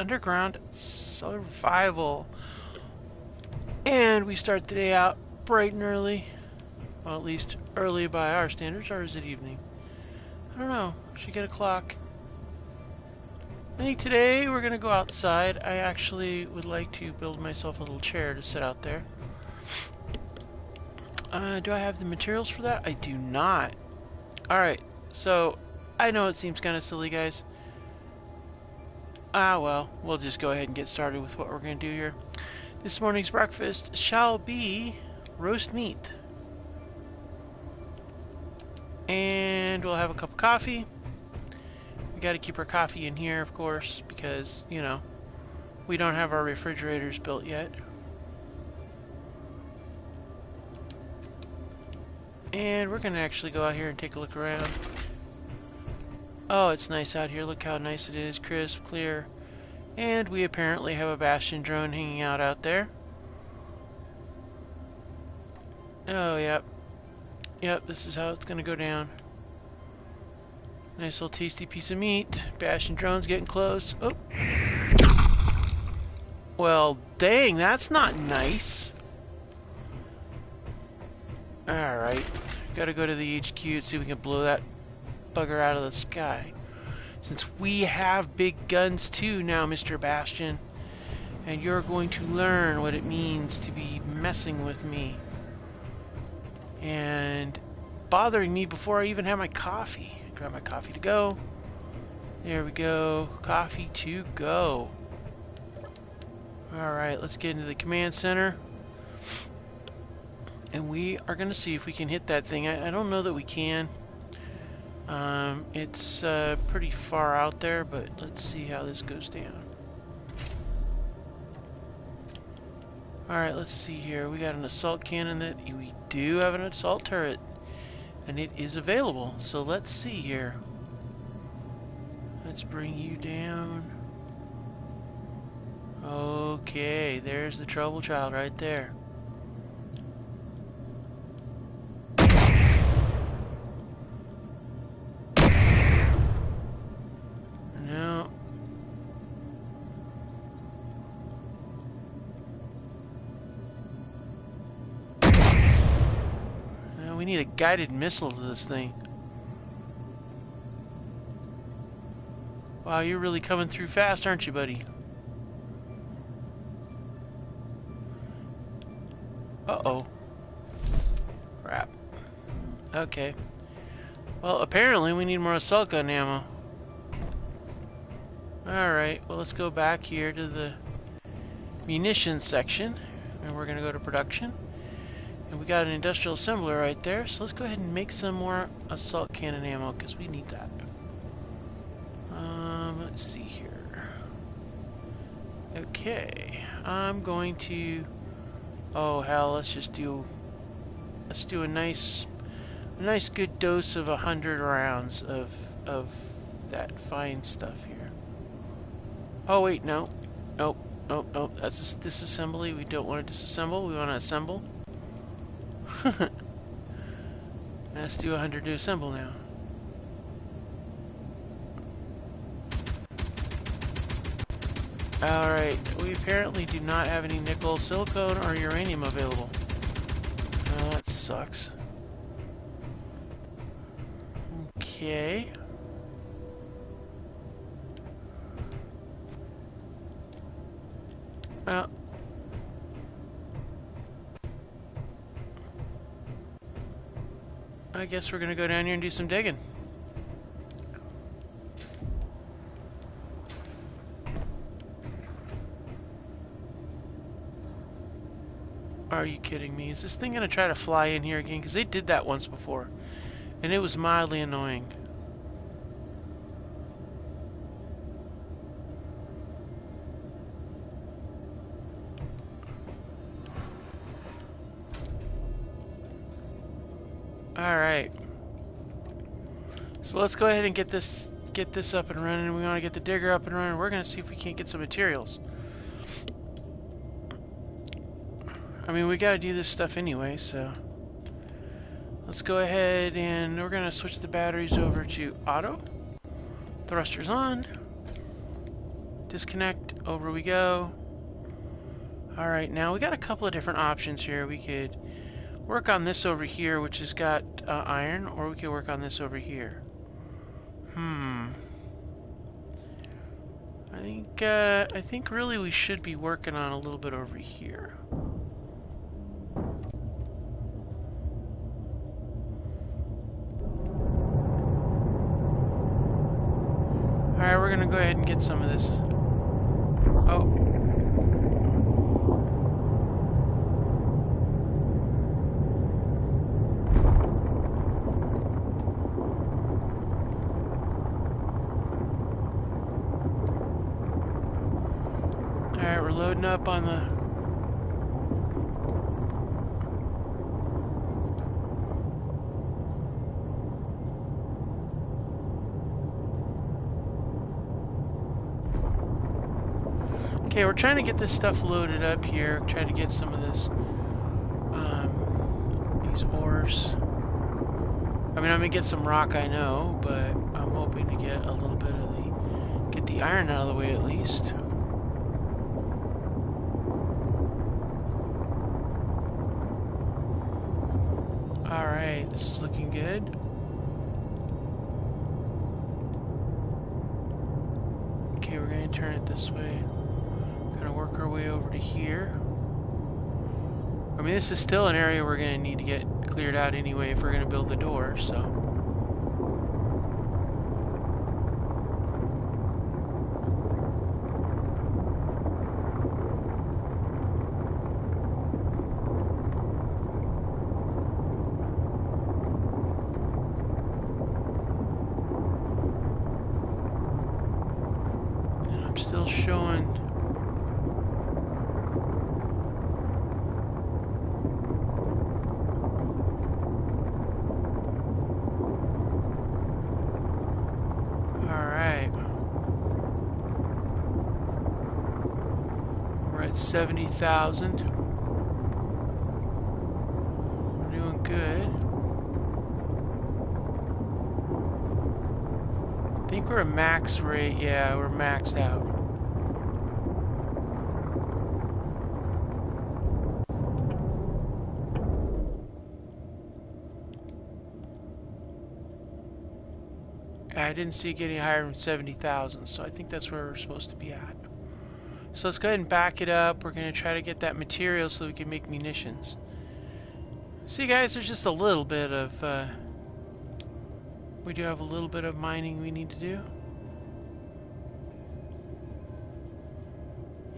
underground survival. And we start the day out bright and early. Well, at least early by our standards, or is it evening? I don't know. Should get a clock. I think today we're going to go outside. I actually would like to build myself a little chair to sit out there. Do I have the materials for that? I do not. Alright, so I know it seems kind of silly, guys. Well, we'll just go ahead and get started with what we're going to do here. This morning's breakfast shall be roast meat. And we'll have a cup of coffee. We got to keep our coffee in here, of course, because, you know, we don't have our refrigerators built yet. And we're going to actually go out here and take a look around. Oh, it's nice out here. Look how nice it is. Crisp, clear. And we apparently have a Bastion drone hanging out there. Oh, yep. Yep, this is how it's going to go down. Nice little tasty piece of meat. Bastion drone's getting close. Oh. Well, dang, that's not nice. Alright. Gotta go to the HQ and see if we can blow that bugger out of the sky. Since we have big guns too now, Mr. Bastion. And you're going to learn what it means to be messing with me. And bothering me before I even have my coffee. Grab my coffee to go. There we go. Coffee to go. Alright, let's get into the command center. And we are going to see if we can hit that thing. I don't know that we can. It's pretty far out there, but let's see how this goes down. Alright, let's see here. We got an assault cannon that we do have an assault turret. And it is available. So let's see here. Let's bring you down. Okay, there's the trouble child right there. No. No, we need a guided missile to this thing. Wow, you're really coming through fast, aren't you, buddy? Uh-oh. Crap. Okay. Well, apparently we need more assault gun ammo. Alright, well let's go back here to the munitions section. And we're going to go to production. And we got an industrial assembler right there. So let's go ahead and make some more assault cannon ammo, because we need that. Let's see here. Okay. I'm going to... Oh hell, let's do a nice good dose of 100 rounds of that fine stuff here. Oh wait, no. Nope. That's a disassembly. We don't want to disassemble, we want to assemble. Let's do 100 to assemble now. Alright, we apparently do not have any nickel, silicone, or uranium available. Oh, that sucks. Okay. Well. I guess we're gonna go down here and do some digging. Are you kidding me? Is this thing gonna try to fly in here again? Because they did that once before. And it was mildly annoying. Alright. So let's go ahead and get this up and running. We want to get the digger up and running. We're going to see if we can't get some materials. I mean, we got to do this stuff anyway, so let's go ahead and we're going to switch the batteries over to auto. Thrusters on. Disconnect, over we go. Alright, now we got a couple of different options here. We could work on this over here, which has got iron, or we could work on this over here. I think really we should be working on a little bit over here. Alright, we're gonna go ahead and get some of this. Oh. Alright, we're loading up on the... Okay, we're trying to get this stuff loaded up here. Try to get some of this, these ores. I mean, I'm gonna get some rock, I know, but I'm hoping to get a little bit of get the iron out of the way at least. Alright, this is looking good. Okay, we're gonna turn it this way. Gonna work our way over to here. I mean, this is still an area we're gonna need to get cleared out anyway if we're gonna build the door, so. And I'm still showing. We're at 70,000. We're doing good. I think we're at max rate. Yeah, we're maxed out. I didn't see it getting higher than 70,000, so I think that's where we're supposed to be at. So let's go ahead and back it up. We're going to try to get that material so we can make munitions. See, guys, there's just a little bit of... we do have a little bit of mining we need to do.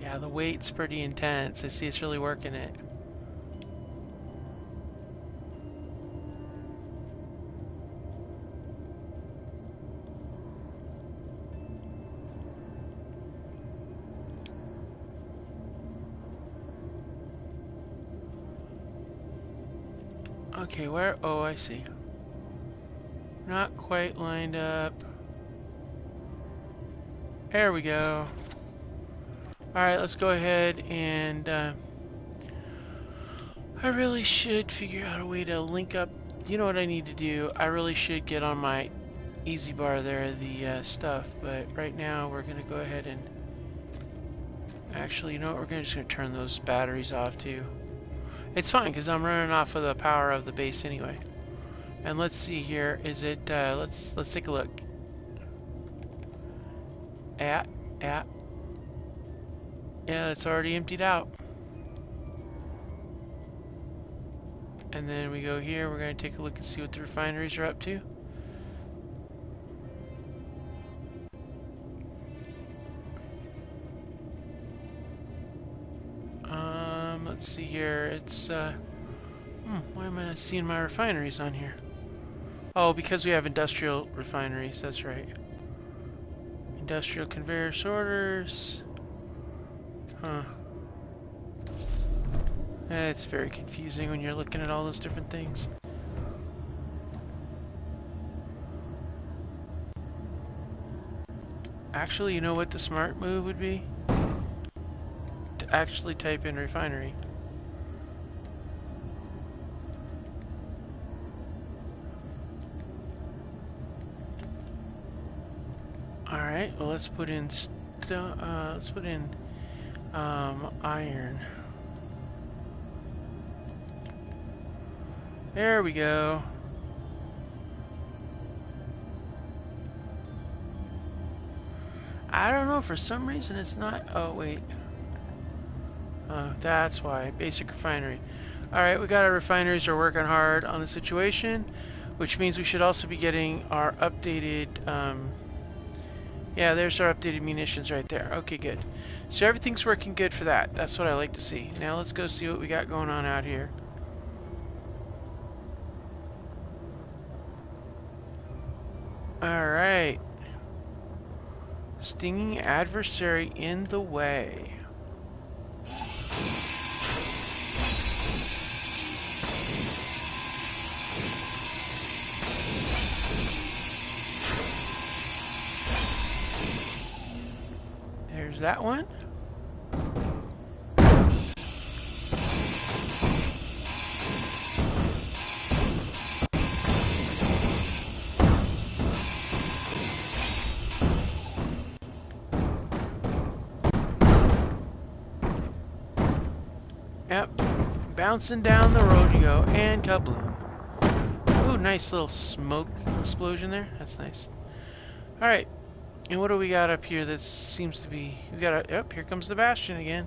Yeah, the weight's pretty intense. I see it's really working it. Okay, where? Oh, I see. Not quite lined up. There we go. Alright, let's go ahead and I really should figure out a way to link up. You know what I need to do? I really should get on my easy bar there, the stuff, but right now we're going to go ahead and actually, you know what? We're just going to turn those batteries off too. It's fine because I'm running off of the power of the base anyway. And let's see here. Is it? Let's take a look. Yeah, it's already emptied out. And then we go here. We're going to take a look and see what the refineries are up to. Let's see here. It's why am I not seeing my refineries on here? Oh, because we have industrial refineries. That's right. Industrial conveyor sorters. Huh. It's very confusing when you're looking at all those different things. Actually, you know what the smart move would be? To actually type in refinery. Alright, well let's put in let's put in iron. There we go. I don't know, for some reason it's not. Oh, wait. Oh, that's why. Basic refinery. Alright, we got our refineries are working hard on the situation, which means we should also be getting our updated, yeah, there's our updated munitions right there. Okay, good. So everything's working good for that. That's what I like to see. Now let's go see what we got going on out here. Alright. Stinging adversary in the way. There's that one. Yep. Bouncing down the road you go, and kaboom. Ooh, nice little smoke explosion there. That's nice. Alright. And what do we got up here that seems to be... We got a... Yep, here comes the Bastion again.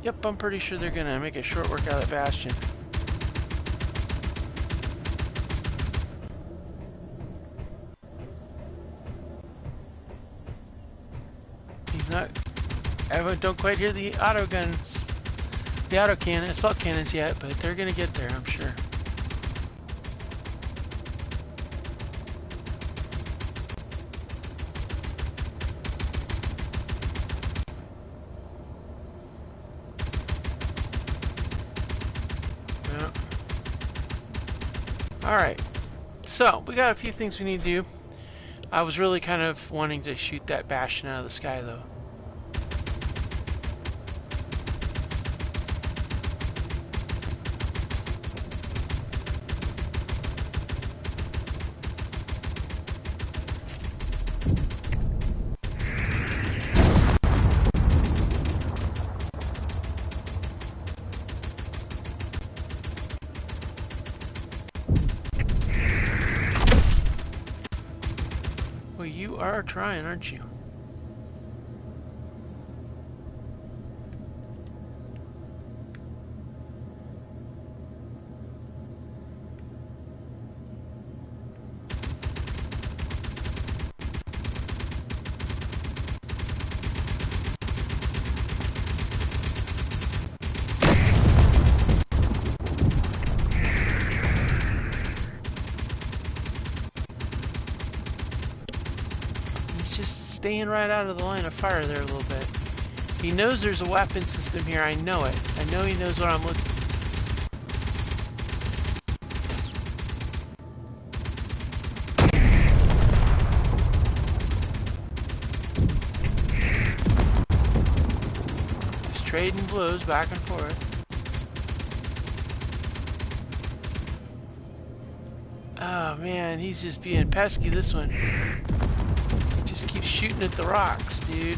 Yep, I'm pretty sure they're gonna make a short work out of that Bastion. He's not... I don't quite hear the auto guns, the auto cannon, assault cannons yet, but they're gonna get there, I'm sure. Alright, so we got a few things we need to do. I was really kind of wanting to shoot that Bastion out of the sky though. Well, you are trying, aren't you? Staying right out of the line of fire there a little bit. He knows there's a weapon system here. I know it. I know he knows what I'm looking for. Just trading blows back and forth. Oh man, he's just being pesky, this one. Keep shooting at the rocks, dude.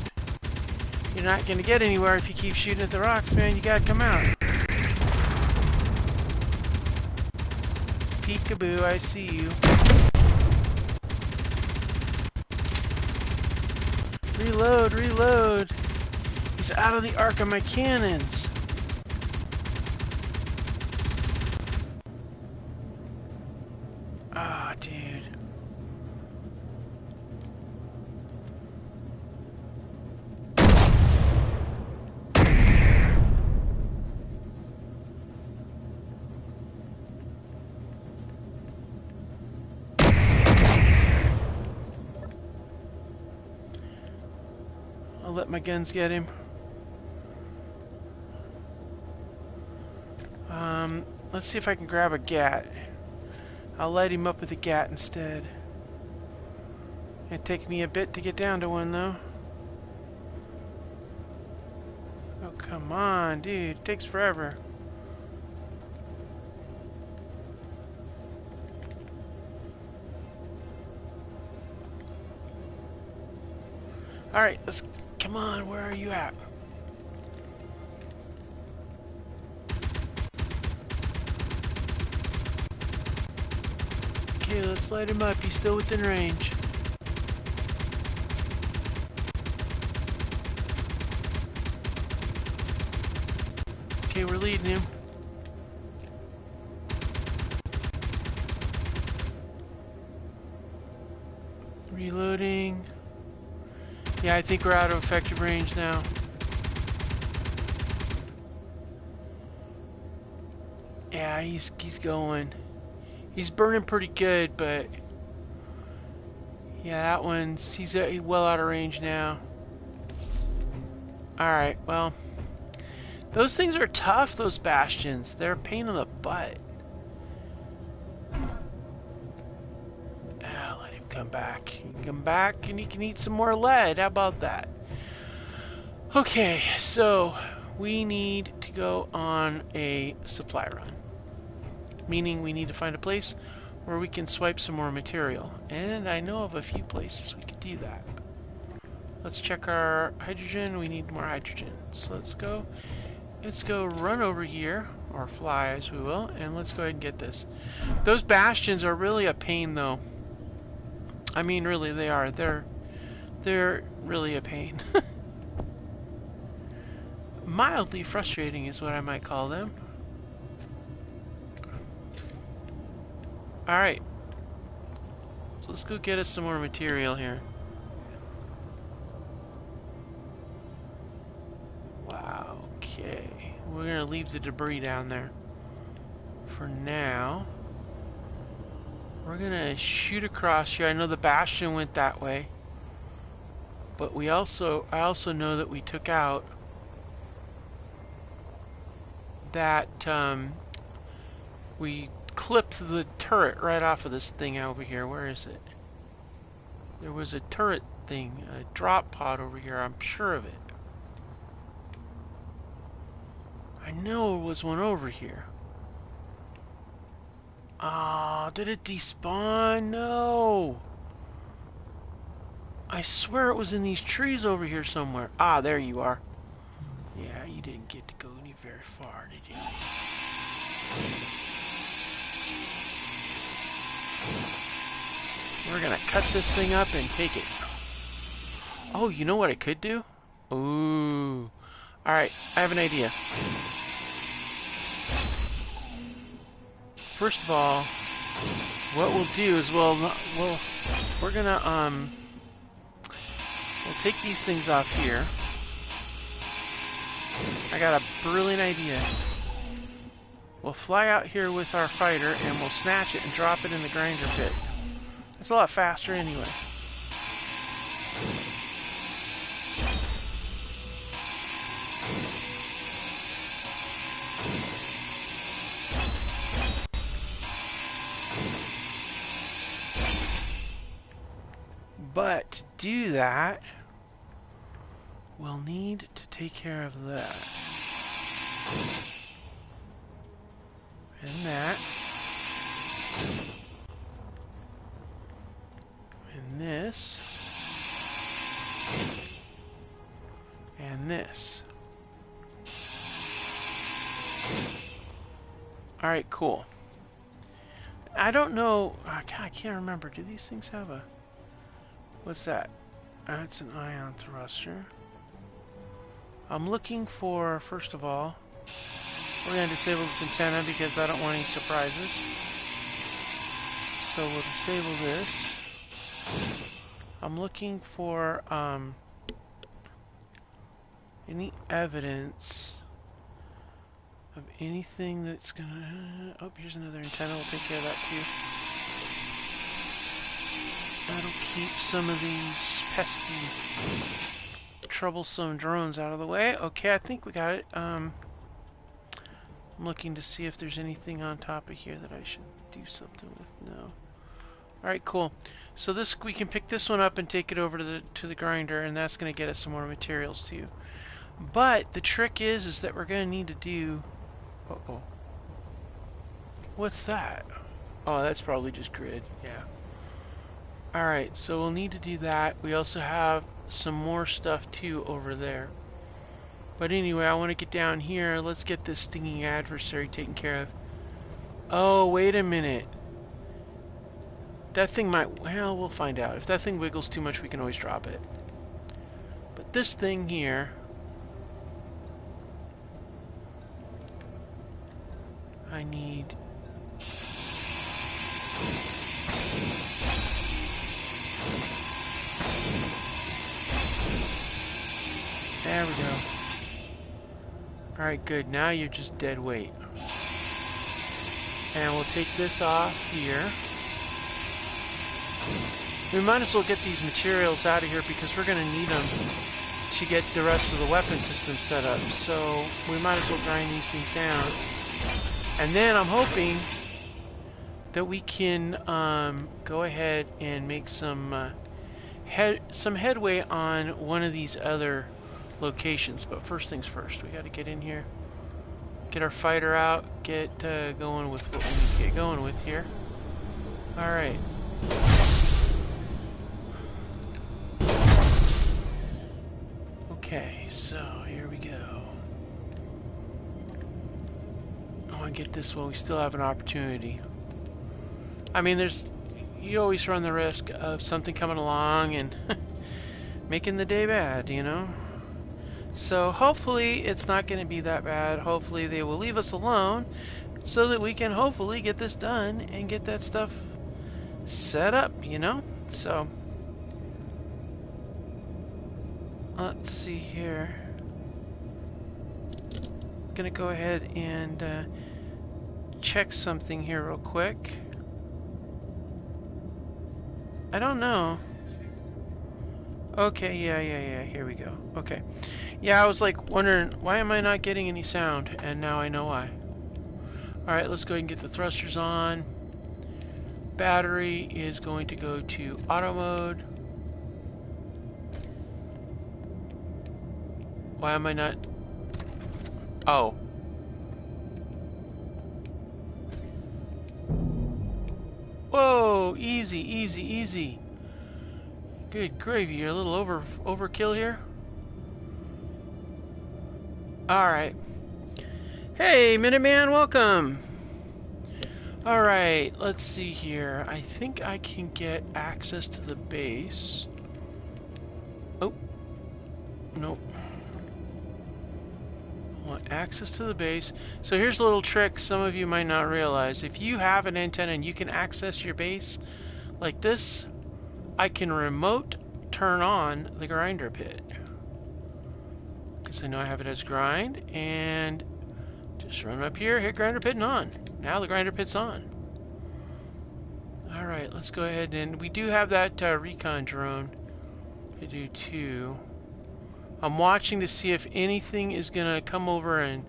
You're not gonna get anywhere if you keep shooting at the rocks, man. You gotta come out. Peekaboo, I see you. Reload, reload. He's out of the arc of my cannons. Ah, dude. I'll let my guns get him. Let's see if I can grab a GAT. I'll light him up with a GAT instead. It'd take me a bit to get down to one, though. Oh, come on, dude. It takes forever. Alright, let's... Come on, where are you at? Okay, let's light him up. He's still within range. Okay, we're leading him. Reloading. Yeah, I think we're out of effective range now. Yeah, he's going. He's burning pretty good, but yeah, that one's he's well out of range now. All right, well, those things are tough. Those bastions, they're a pain in the butt. Let him come back. He can come back, and he can eat some more lead. How about that? Okay, so we need to go on a supply run. Meaning we need to find a place where we can swipe some more material. And I know of a few places we could do that. Let's check our hydrogen. We need more hydrogen. So let's go run over here, or fly as we will, and let's go ahead and get this. Those bastions are really a pain, though. I mean, really, they are. They're really a pain. Mildly frustrating is what I might call them. Alright. So let's go get us some more material here. Wow, okay. We're gonna leave the debris down there. For now. We're gonna shoot across here. I know the bastion went that way. But I also know that we took out that we clipped the turret right off of this thing over here. Where is it? There was a turret thing, a drop pod over here. I'm sure of it. I know there was one over here. Ah, did it despawn? No! I swear it was in these trees over here somewhere. Ah, there you are. Yeah, you didn't get to go any very far, did you? We're gonna cut this thing up and take it. Oh, you know what I could do? Ooh. Alright, I have an idea. First of all, what we'll do is we're gonna we'll take these things off here. I got a brilliant idea. We'll fly out here with our fighter and we'll snatch it and drop it in the grinder pit. It's a lot faster anyway. But to do that, we'll need to take care of that. And that. And this. And this. Alright, cool. I don't know. I can't remember. Do these things have a... What's that? That's an ion thruster. I'm looking for, first of all, we're going to disable this antenna because I don't want any surprises. So we'll disable this. I'm looking for any evidence of anything that's gonna... Oh, here's another antenna. We'll take care of that too. That'll keep some of these pesky, troublesome drones out of the way. Okay, I think we got it. I'm looking to see if there's anything on top of here that I should do something with. No. Alright, cool. So this, we can pick this one up and take it over to the grinder, and that's going to get us some more materials too. But the trick is that we're going to need to do... Uh-oh. What's that? Oh, that's probably just grid. Yeah. Alright, so we'll need to do that. We also have some more stuff too over there. But anyway, I want to get down here. Let's get this stinging adversary taken care of. Oh, wait a minute. That thing might... Well, we'll find out. If that thing wiggles too much, we can always drop it. But this thing here... I need... There we go. Alright, good. Now you're just dead weight. And we'll take this off here. We might as well get these materials out of here because we're going to need them to get the rest of the weapon system set up. So we might as well grind these things down. And then I'm hoping that we can go ahead and make some headway on one of these other locations. But first things first, we got to get in here, get our fighter out, get going with what we need to get going with here. All right. Okay, so here we go. I want to get this while we still have an opportunity. I mean, you always run the risk of something coming along and making the day bad, you know? So hopefully it's not going to be that bad. Hopefully they will leave us alone so that we can hopefully get this done and get that stuff set up, you know? So let's see here. I'm going to go ahead and check something here real quick. I don't know. Okay, yeah, here we go. Okay. Yeah, I was like wondering, why am I not getting any sound? And now I know why. Alright, let's go ahead and get the thrusters on. Battery is going to go to auto mode. Why am I not... Oh. Whoa, easy, easy, easy. Good gravy, you're a little overkill here. Alright. Hey, Minuteman, welcome! Alright, let's see here. I think I can get access to the base. Oh. Nope. I want access to the base. So here's a little trick some of you might not realize. If you have an antenna and you can access your base like this, I can remote turn on the grinder pit. Because I know I have it as grind, and just run up here, hit grinder pit and on. Now the grinder pit's on. Alright, let's go ahead, and we do have that recon drone to do too. I'm watching to see if anything is going to come over and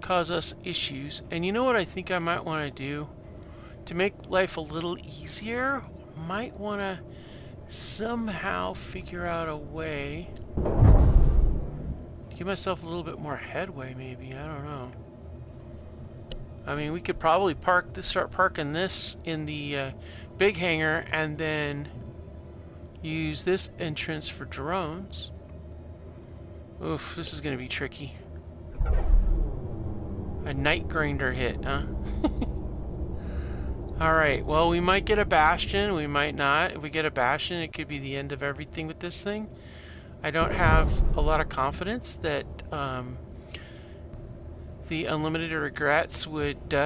cause us issues. And you know what I think I might want to do? To make life a little easier, might want to somehow figure out a way to give myself a little bit more headway, maybe. I don't know. I mean, we could probably start parking this in the big hangar and then use this entrance for drones. Oof, this is going to be tricky. A night grinder hit, huh? Alright, well, we might get a bastion, we might not. If we get a bastion, it could be the end of everything with this thing. I don't have a lot of confidence that the Unlimited Regrets would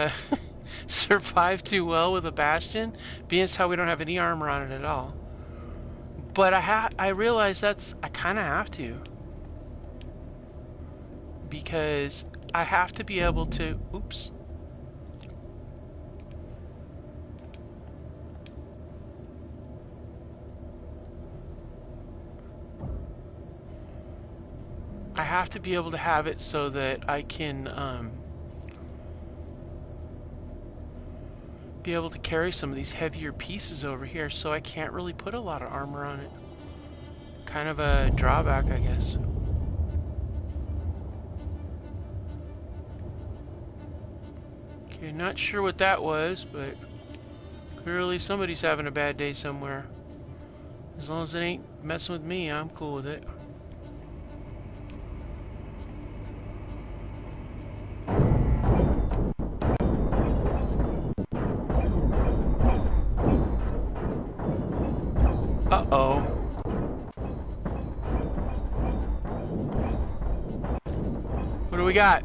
survive too well with a bastion, being as how we don't have any armor on it at all. But I realize I kind of have to. Because I have to be able to... Oops. I have to be able to have it so that I can be able to carry some of these heavier pieces over here, so I can't really put a lot of armor on it. Kind of a drawback, I guess. Okay, not sure what that was, but clearly somebody's having a bad day somewhere. As long as it ain't messing with me, I'm cool with it. Uh-oh. What do we got?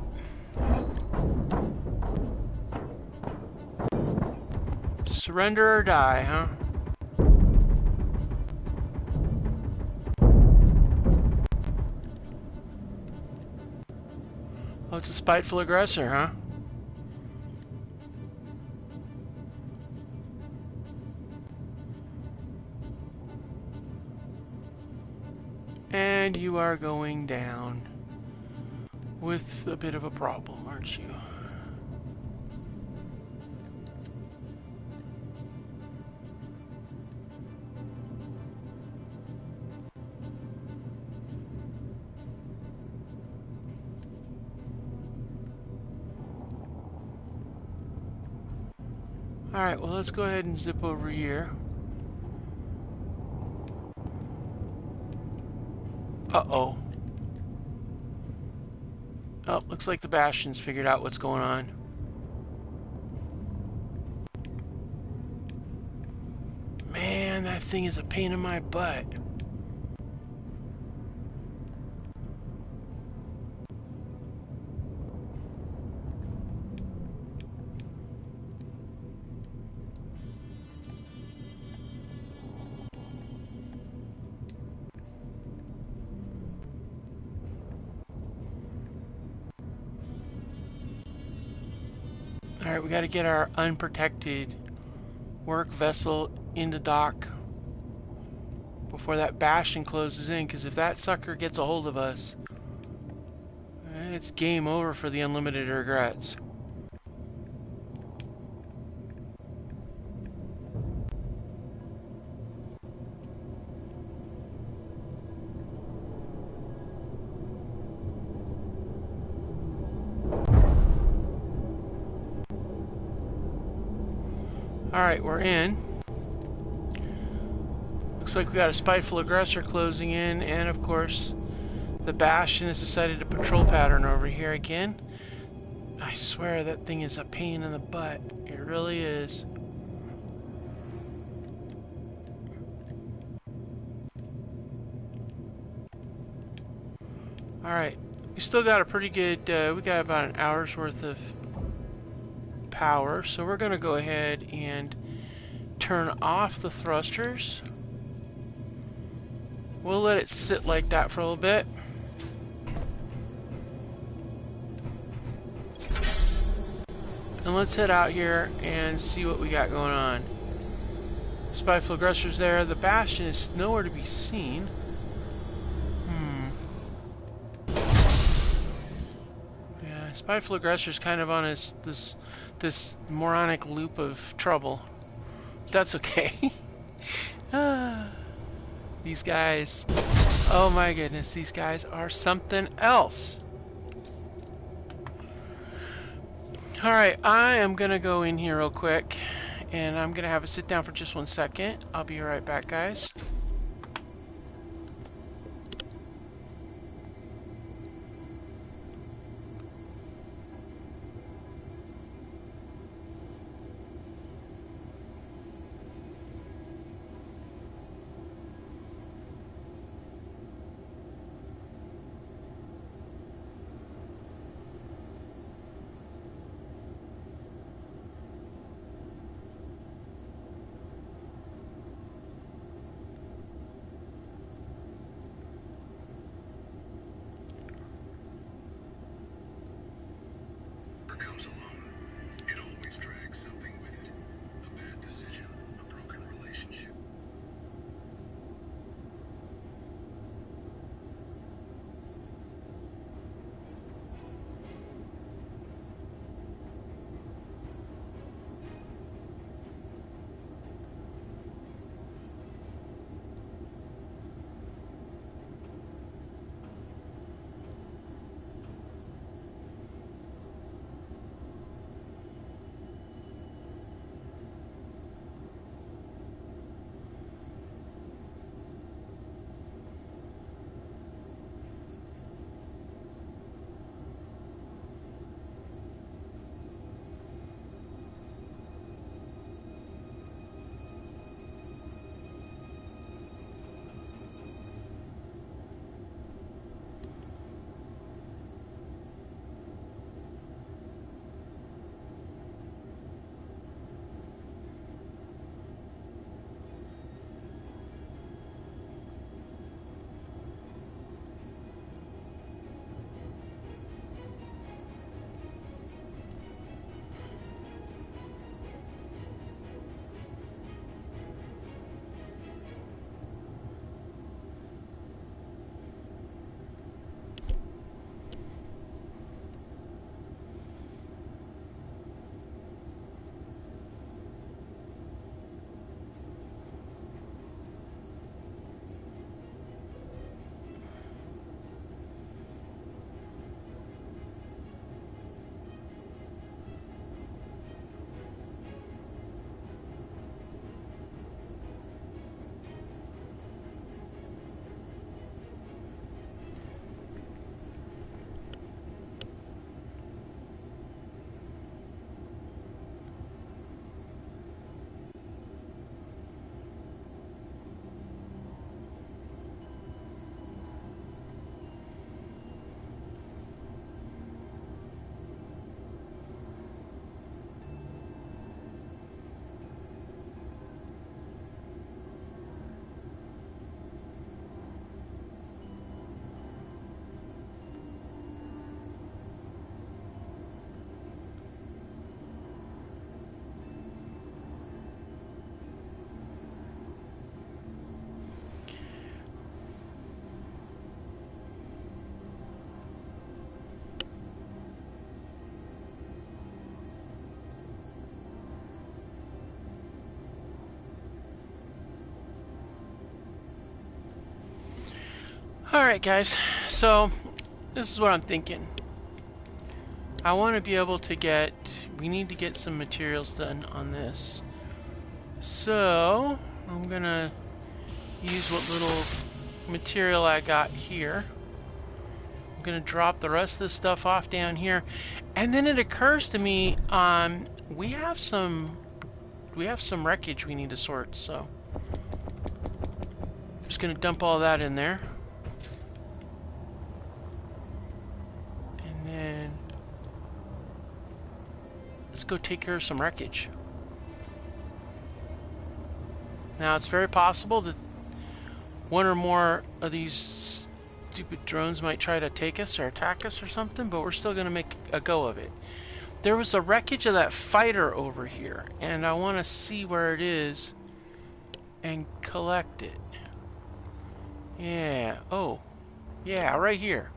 Surrender or die, huh? Oh, it's a spiteful aggressor, huh? And you are going down with a bit of a problem, aren't you? Alright, well, let's go ahead and zip over here. Uh-oh. Oh, looks like the Bastion's figured out what's going on. Man, that thing is a pain in my butt. Alright, we gotta get our unprotected work vessel into dock before that Bastion closes in, because if that sucker gets a hold of us, it's game over for the Unlimited Regrets. Alright, we're in. Looks like we got a spiteful aggressor closing in, and of course, the Bastion has decided to patrol pattern over here again. I swear that thing is a pain in the butt. It really is. Alright, we still got a pretty good, we got about an hour's worth of power, so we're going to go ahead and turn off the thrusters. We'll let it sit like that for a little bit. And let's head out here and see what we got going on. Spiteful aggressor's there. The Bastion is nowhere to be seen. Yeah, spiteful aggressor's kind of on this moronic loop of trouble. That's okay. These guys, oh my goodness, these guys are something else. Alright, I am gonna go in here real quick, and I'm gonna have a sit down for just 1 second. I'll be right back, guys. Comes along. It always drags something with it. A bad decision, a broken relationship. Alright guys, so this is what I'm thinking. I want to be able to get, we need to get some materials done on this. So, I'm gonna use what little material I got here. I'm gonna drop the rest of this stuff off down here. And then it occurs to me, we have some wreckage we need to sort, so I'm just gonna dump all that in there. And then let's go take care of some wreckage. Now it's very possible that one or more of these stupid drones might try to take us or attack us or something, but we're still gonna make a go of it. There was a wreckage of that fighter over here, and I want to see where it is and collect it. Yeah, oh, yeah, right here.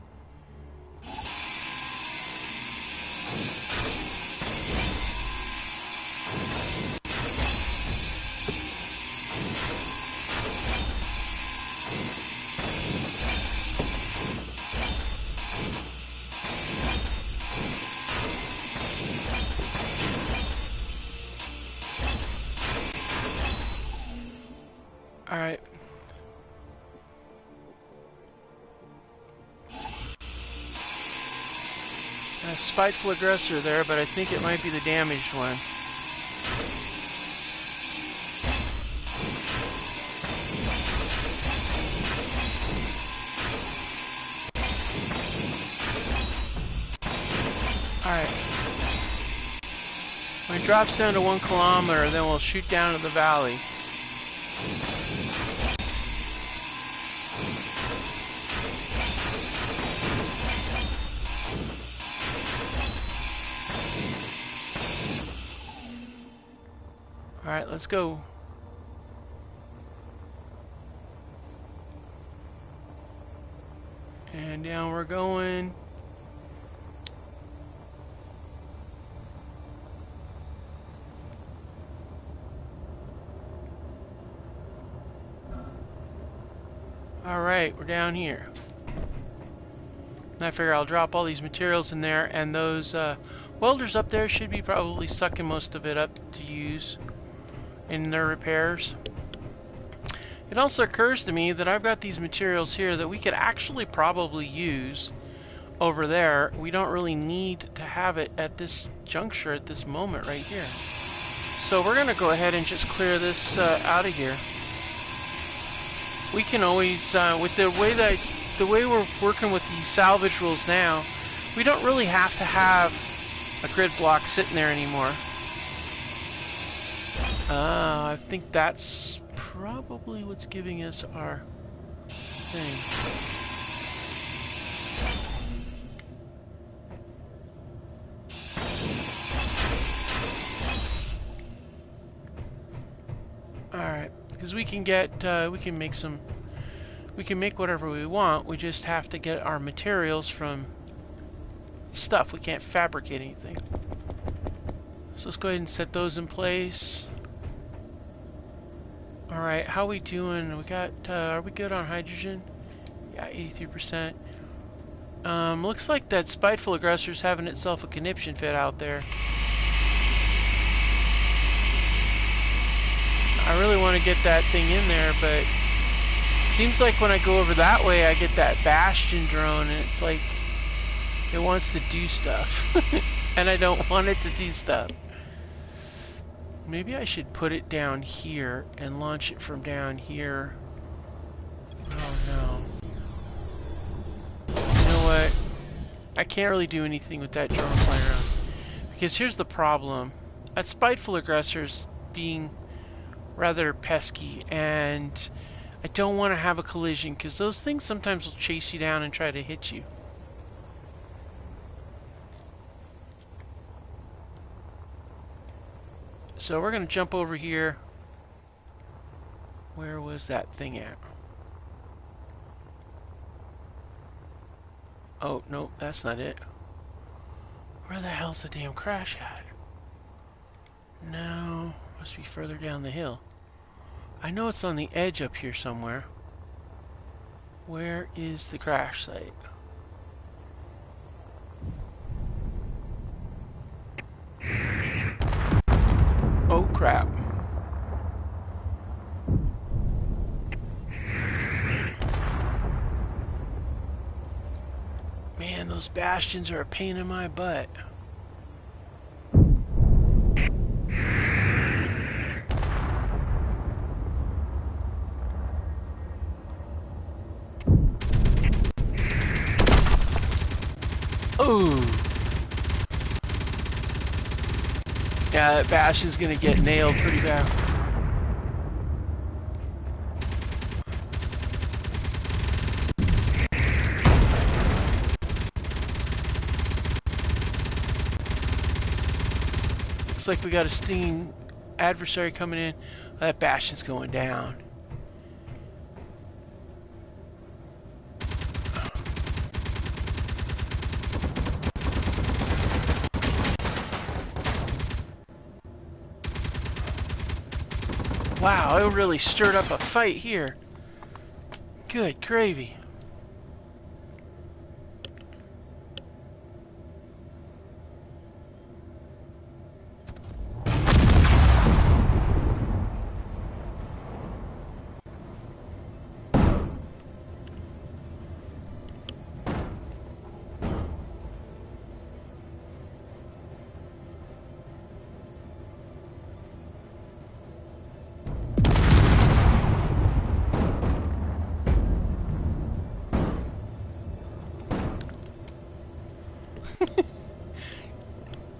Alright. A spiteful aggressor there, but I think it might be the damaged one. Alright. When it drops down to 1 kilometer, then we'll shoot down to the valley. Alright, let's go. And down we're going. Alright, we're down here. And I figure I'll drop all these materials in there, and those welders up there should be probably sucking most of it up to use in their repairs. It also occurs to me that I've got these materials here that we could actually probably use over there. We don't really need to have it at this juncture at this moment right here. So we're gonna go ahead and just clear this out of here. We can always, with the way we're working with these salvage rules now, we don't really have to have a grid block sitting there anymore. I think that's probably what's giving us our thing. Alright, because we can get, we can make whatever we want. We just have to get our materials from stuff. We can't fabricate anything. So let's go ahead and set those in place. Alright, how we doing? We got, are we good on hydrogen? Yeah, 83%. Looks like that spiteful aggressor's having itself a conniption fit out there. I really want to get that thing in there, but seems like when I go over that way, I get that Bastion drone, and it's like it wants to do stuff, and I don't want it to do stuff. Maybe I should put it down here and launch it from down here. Oh no. You know what? I can't really do anything with that drone flying around. Because here's the problem. That spiteful aggressor's being rather pesky, and I don't want to have a collision because those things sometimes will chase you down and try to hit you. So we're going to jump over here. Where was that thing at? Oh, no, that's not it. Where the hell's the damn crash at? No, must be further down the hill. I know it's on the edge up here somewhere. Where is the crash site? Oh crap. Man, those bastions are a pain in my butt. Ooh. Yeah, that bastion's gonna get nailed pretty bad. Looks like we got a stinging adversary coming in. That bastion's going down. Wow, it really stirred up a fight here. Good gravy.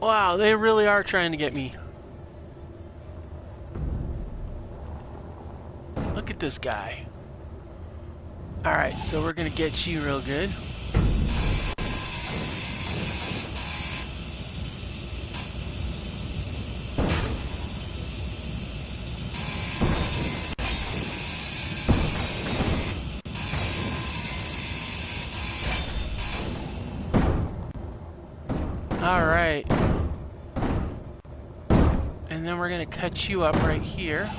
Wow, they really are trying to get me. Look at this guy. Alright, so we're gonna get you real good. Alright. And then we're gonna cut you up right here.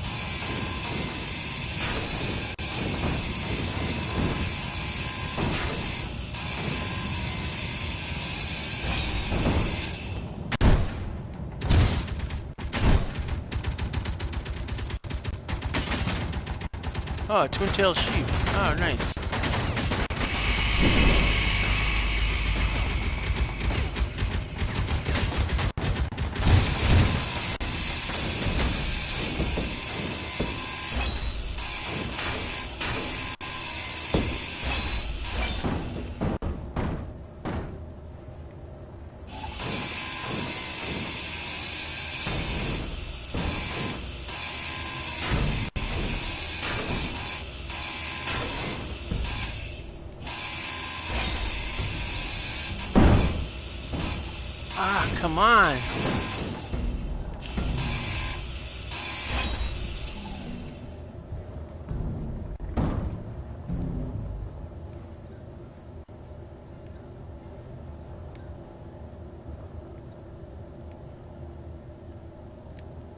Oh, a twin-tailed sheep. Oh, nice. Ah, come on.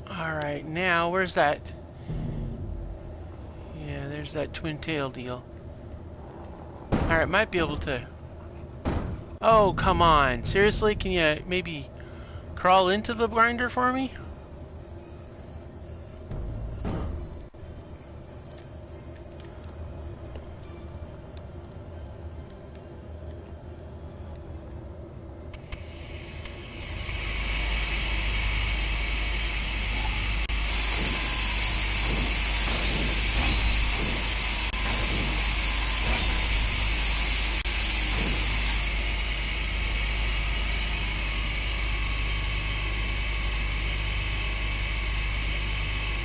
Alright, now, where's that? Yeah, there's that twin tail deal. Alright, might be able to... Oh, come on. Seriously? Can you maybe crawl into the grinder for me?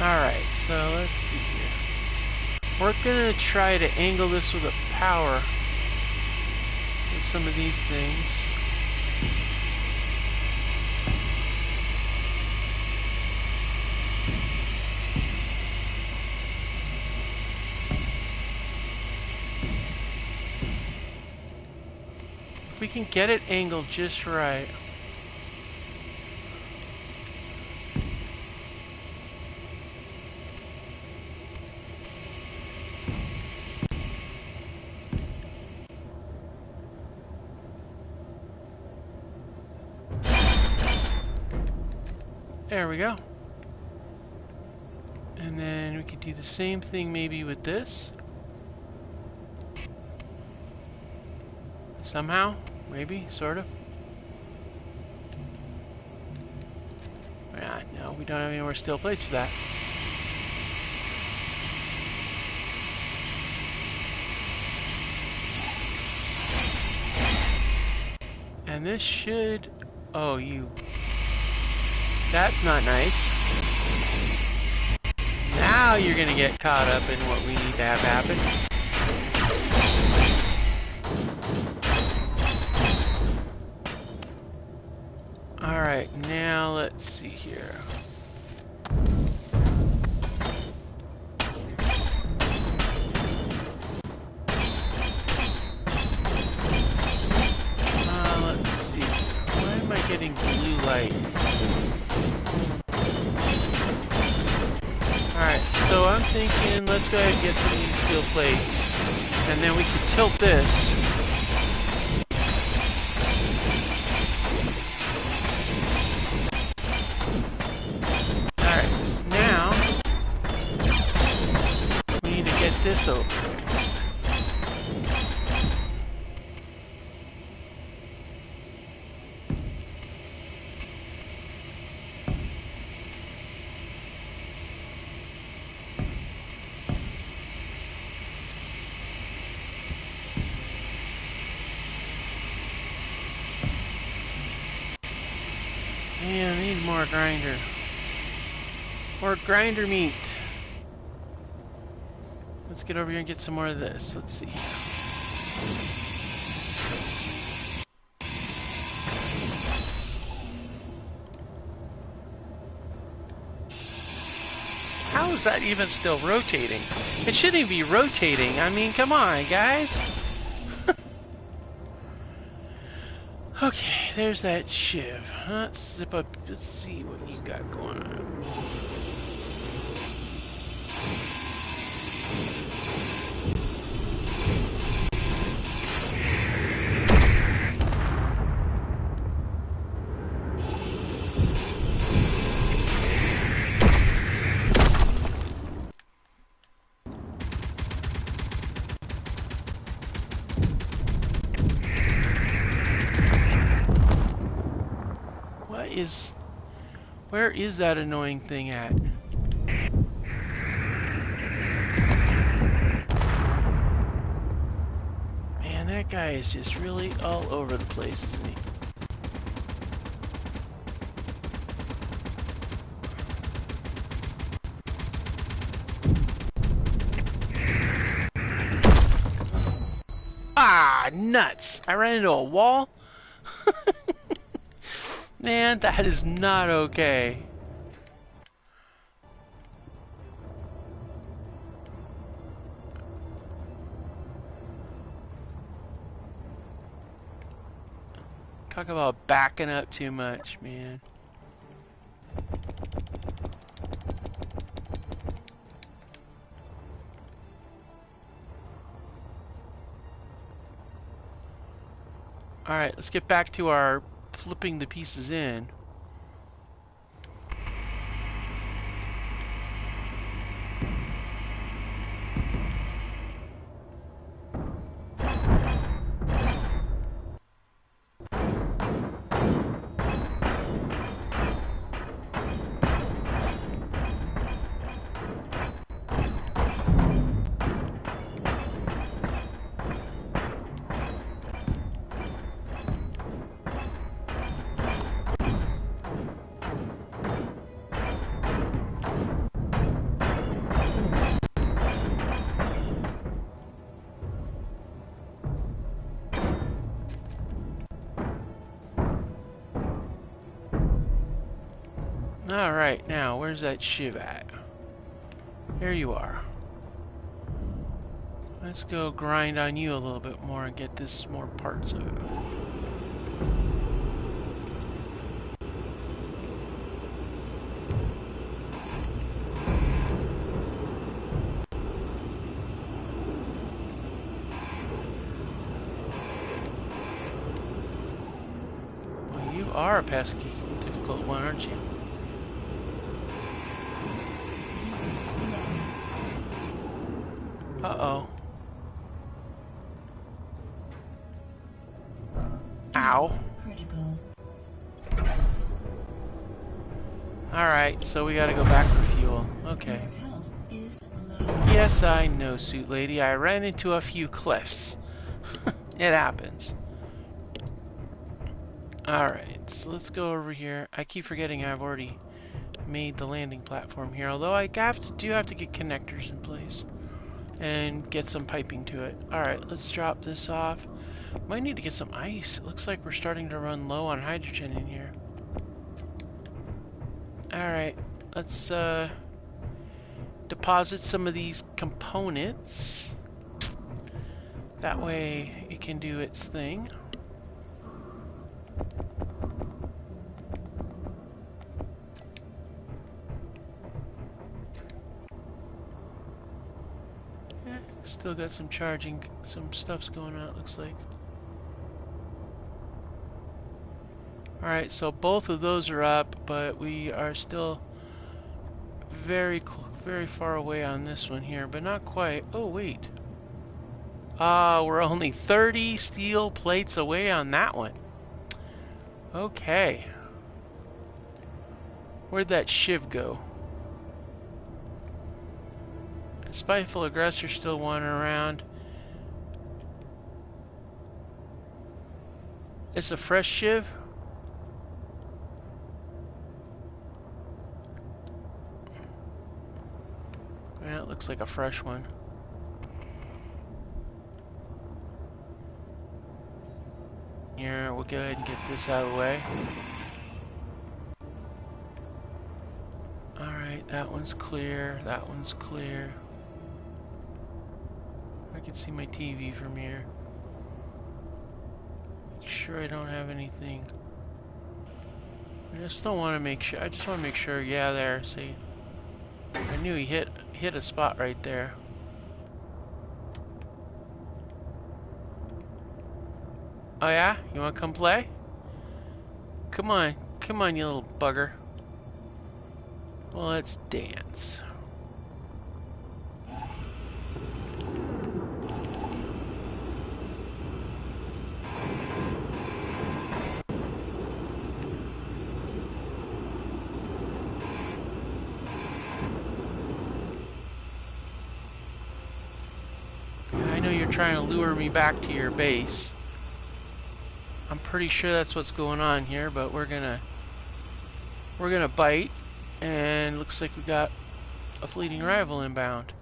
Alright, so let's see here. We're gonna try to angle this with a power with some of these things. If we can get it angled just right. There we go. And then we could do the same thing maybe with this. Somehow, maybe, sort of. Yeah, no, we don't have any more steel plates for that. And this should... Oh, you... That's not nice. Now you're gonna get caught up in what we need to have happen. Alright, now let's see here. Let's see. Why am I getting blue light? Alright, so I'm thinking let's go ahead and get some of these steel plates. And then we can tilt this. This over. Man, I need more grinder. More grinder meat. Let's get over here and get some more of this. Let's see. How is that even still rotating? It shouldn't even be rotating. I mean, come on, guys. Okay, there's that shiv. Let's zip up. Let's see what you got going on. Where is that annoying thing at? Man, that guy is just really all over the place, isn't he? Ah, nuts! I ran into a wall? Man, that is not okay. Talk about backing up too much, man. Alright, let's get back to our flipping the pieces in. Alright, now, where's that shiv at? There you are. Let's go grind on you a little bit more and get this more parts of it. Well, you are a pesky, difficult one, aren't you? Uh-oh. Ow. Fuel critical. Alright, so we gotta go back for fuel. Okay. Your health is low. Yes, I know, Suit Lady. I ran into a few cliffs. It happens. Alright, so let's go over here. I keep forgetting I've already made the landing platform here, although I do have to get connectors in place and get some piping to it. Alright, let's drop this off. Might need to get some ice. It looks like we're starting to run low on hydrogen in here. Alright, let's deposit some of these components. That way it can do its thing. Still got some charging, some stuff's going on, it looks like. Alright, so both of those are up, but we are still very far away on this one here, but not quite. Oh, wait. We're only 30 steel plates away on that one. Okay. Where'd that shiv go? Spiteful aggressor still wandering around. It's a fresh shiv. Yeah, it looks like a fresh one. Here, we'll go ahead and get this out of the way. Alright, that one's clear. That one's clear. I can see my TV from here. Make sure I don't have anything. I just don't want to make sure. I just want to make sure. Yeah, there. See, I knew he hit a spot right there. Oh yeah, you want to come play? Come on, you little bugger. Well, let's dance. I know you're trying to lure me back to your base. I'm pretty sure that's what's going on here, but we're gonna bite, and looks like we got a fleeting rival inbound.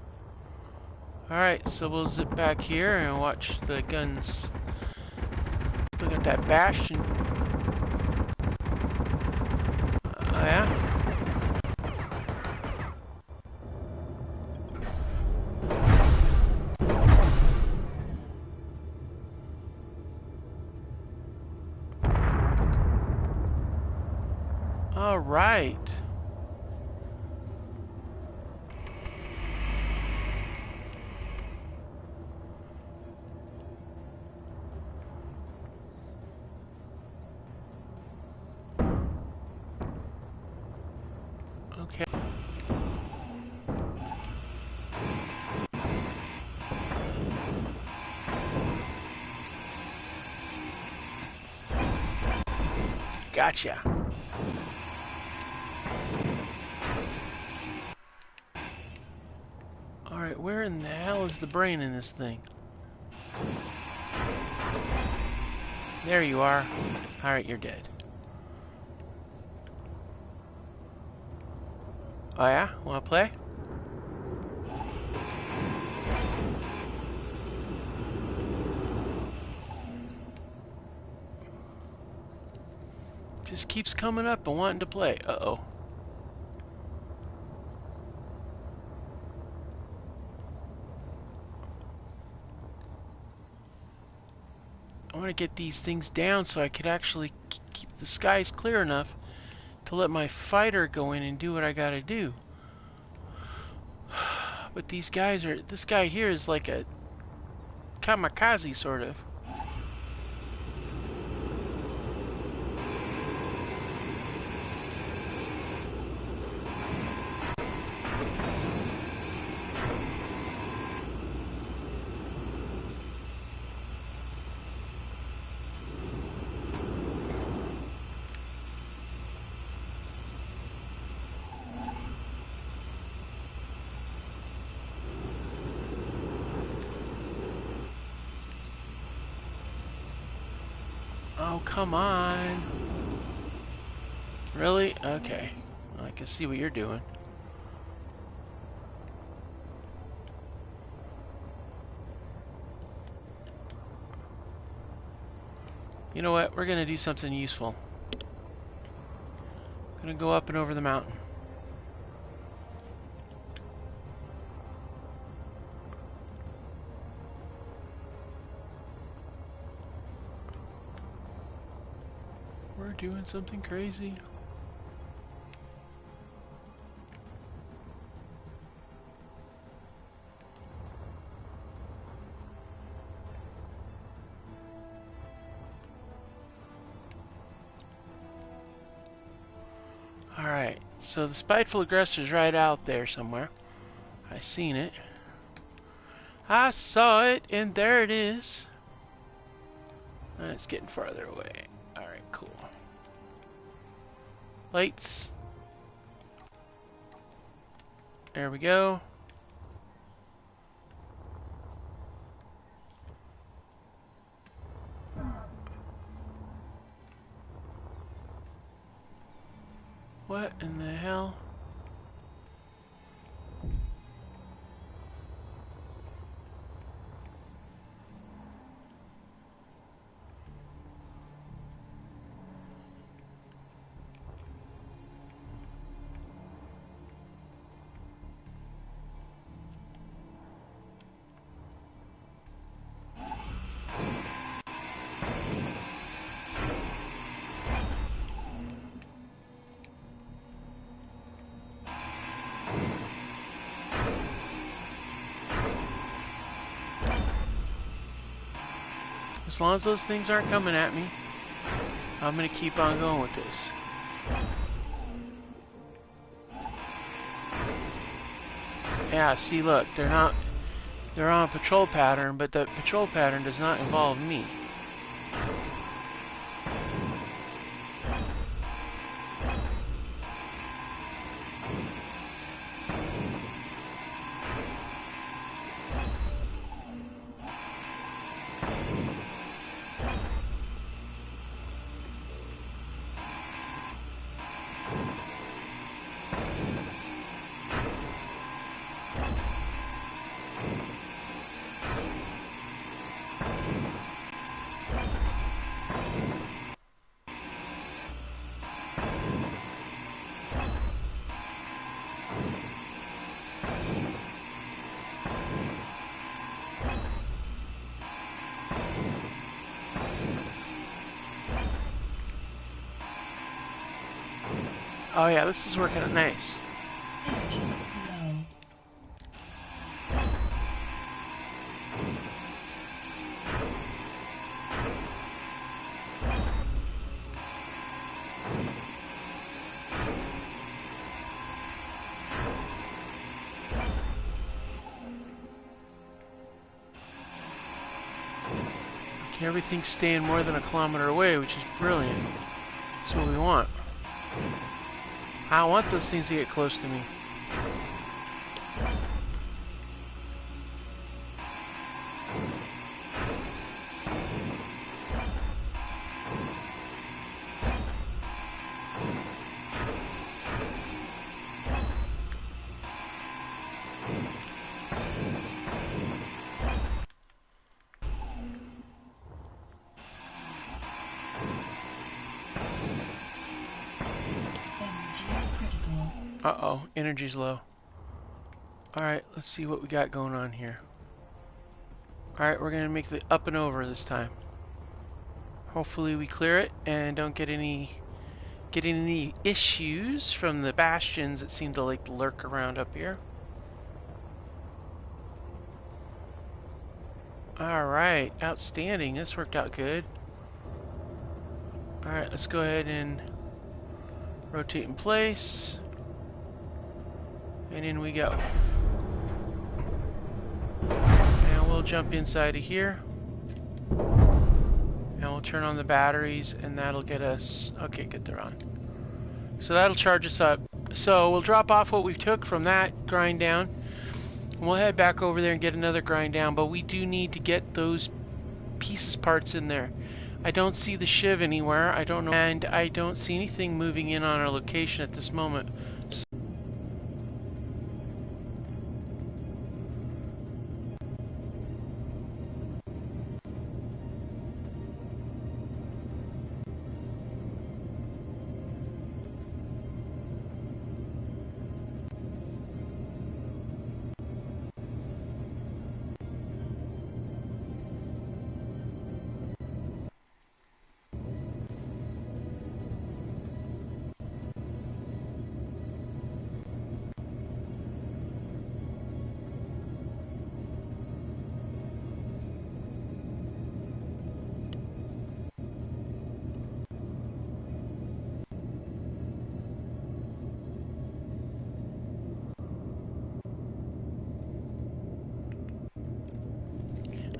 Alright, so we'll zip back here and watch the guns. Still got that bastion. Oh yeah? All right. Okay. Gotcha. Alright, where in the hell is the brain in this thing? There you are. Alright, you're dead. Oh yeah? Wanna play? Just keeps coming up and wanting to play. Uh-oh. I want to get these things down so I could actually keep the skies clear enough to let my fighter go in and do what I gotta do. But these guys are... This guy here is like a kamikaze, sort of. come on. Really? Okay. I can see what you're doing. You know what? We're going to do something useful. Going to go up and over the mountain. We're doing something crazy. Alright, so the spiteful aggressor's right out there somewhere. I seen it. I saw it, and there it is. It's getting farther away. Alright, cool. Lights. There we go. What in the hell? As long as those things aren't coming at me, I'm gonna keep on going with this. Yeah, see, look, they're on a patrol pattern, but the patrol pattern does not involve me. Oh yeah, this is working out nice. Energy low. Okay, everything's staying more than a kilometer away, which is brilliant. That's what we want. I don't want those things to get close to me. Critical. Uh-oh, energy's low. Alright, let's see what we got going on here. Alright, we're gonna make the up and over this time. Hopefully we clear it and don't get any issues from the bastions that seem to like lurk around up here. Alright, outstanding. This worked out good. Alright, let's go ahead and rotate in place. And in we go. And we'll jump inside of here. And we'll turn on the batteries and that'll get us... Okay, good, they're on. So that'll charge us up. So we'll drop off what we took from that grind down. And we'll head back over there and get another grind down. But we do need to get those parts in there. I don't see the Shiv anywhere. I don't know. And I don't see anything moving in on our location at this moment.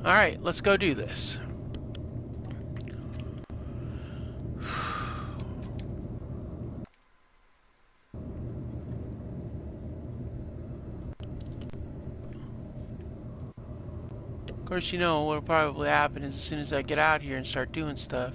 Alright, let's go do this. Of course, you know what'll probably happen is as soon as I get out here and start doing stuff.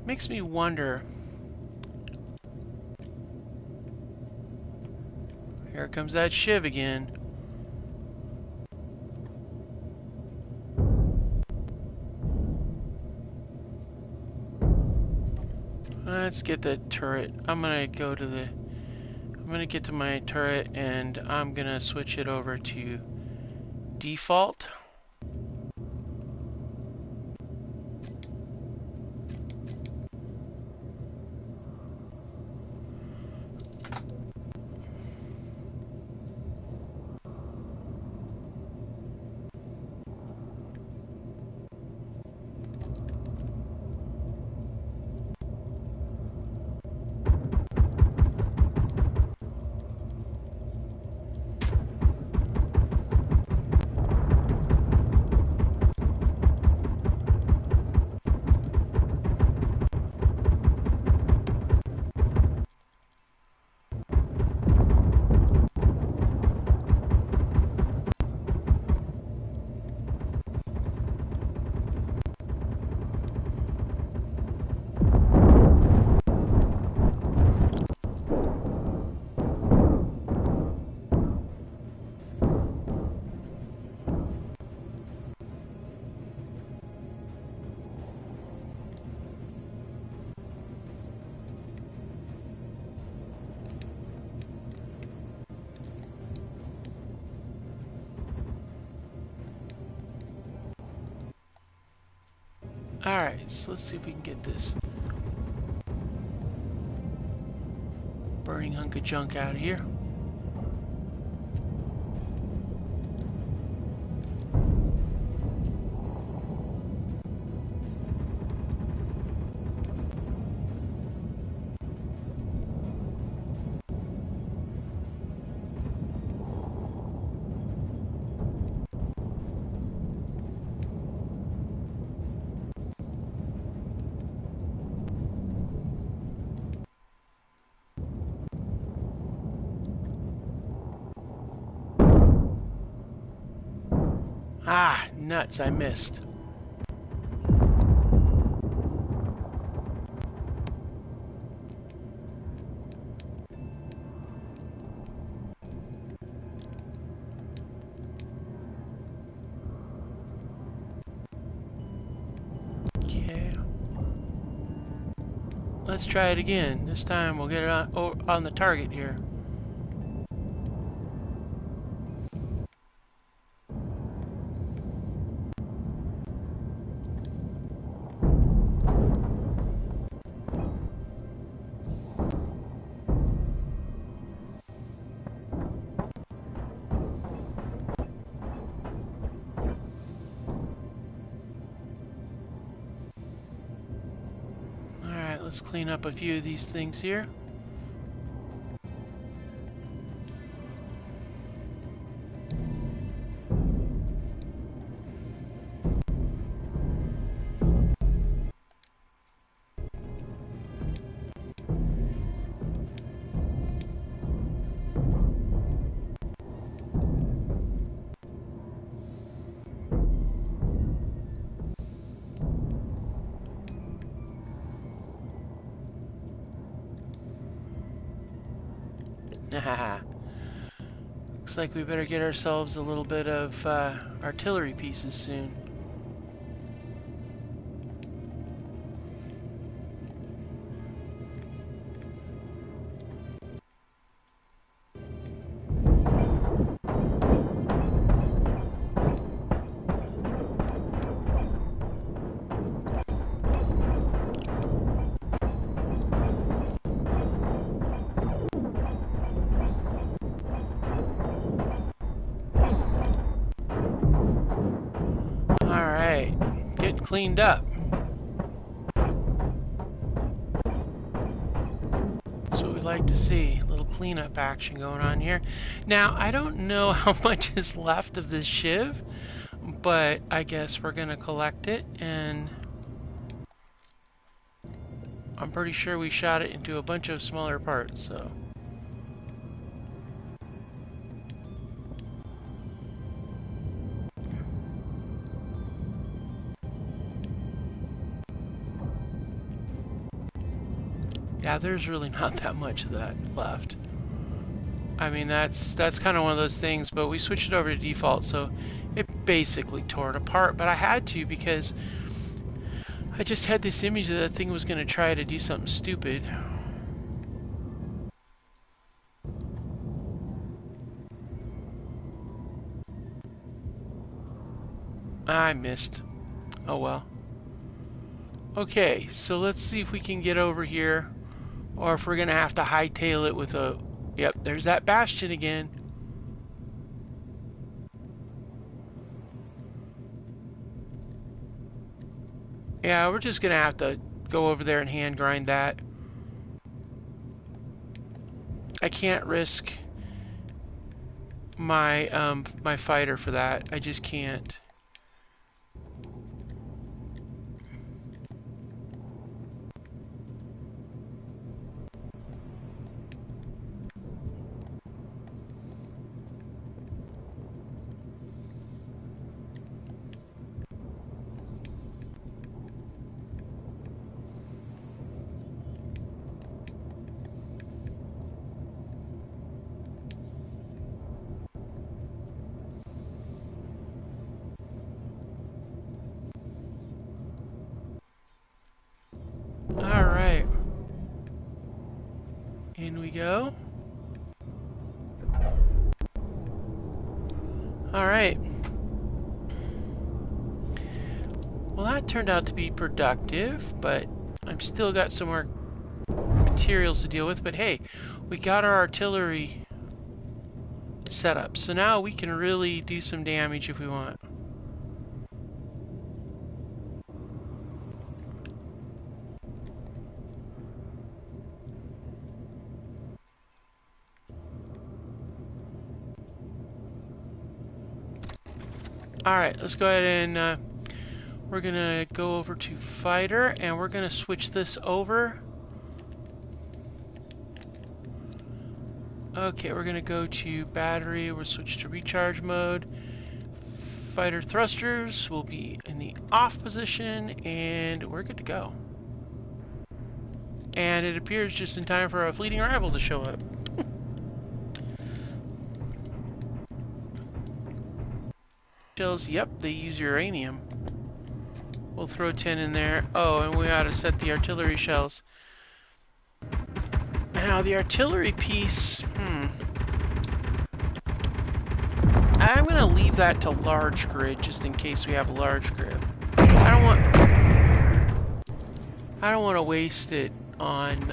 Makes me wonder. Here comes that Shiv again. Let's get that turret. I'm gonna get to my turret and I'm gonna switch it over to default. Alright, so let's see if we can get this burning hunk of junk out of here. Ah, nuts, I missed. Let's try it again. This time we'll get it on the target here. Alright, let's clean up a few of these things here. Looks like we better get ourselves a little bit of artillery pieces soon. Alright, getting cleaned up. That's what we like to see. A little cleanup action going on here. Now, I don't know how much is left of this shiv, but I guess we're gonna collect it, and I'm pretty sure we shot it into a bunch of smaller parts, so. Yeah, there's really not that much of that left. I mean, that's kind of one of those things, but we switched it over to default, so it basically tore it apart. But I had to, because I just had this image that that thing was going to try to do something stupid. I missed. Oh well. Okay, so let's see if we can get over here, or if we're going to have to hightail it with a... Yep, there's that bastion again. Yeah, we're just going to have to go over there and hand grind that. I can't risk my my fighter for that. I just can't. Alright. In we go. Alright. Well, that turned out to be productive, but I've still got some more materials to deal with. But hey, we got our artillery set up, so now we can really do some damage if we want. Alright, let's go ahead and we're gonna go over to fighter, and we're gonna switch this over. Okay, we're gonna go to battery, we'll switch to recharge mode. Fighter thrusters will be in the off position, and we're good to go. And it appears just in time for a fleeting rival to show up. Shells, yep, they use uranium. We'll throw 10 in there. Oh, and we ought to set the artillery shells. Now the artillery piece, I'm going to leave that to large grid just in case we have a large grid. I don't want to waste it on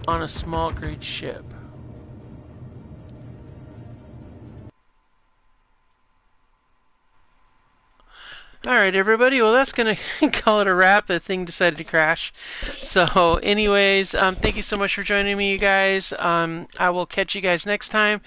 a small grid ship. Alright, everybody. Well, that's going to call it a wrap. The thing decided to crash. So, anyways, thank you so much for joining me, you guys. I will catch you guys next time.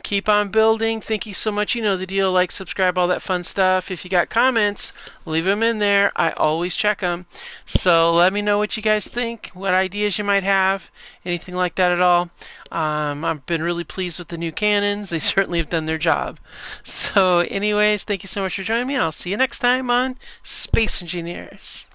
Keep on building. Thank you so much. You know the deal. Like, subscribe, all that fun stuff. If you got comments, leave them in there. I always check them. So, let me know what you guys think, what ideas you might have, anything like that at all. I've been really pleased with the new cannons. They certainly have done their job. So anyways, thank you so much for joining me. I'll see you next time on Space Engineers.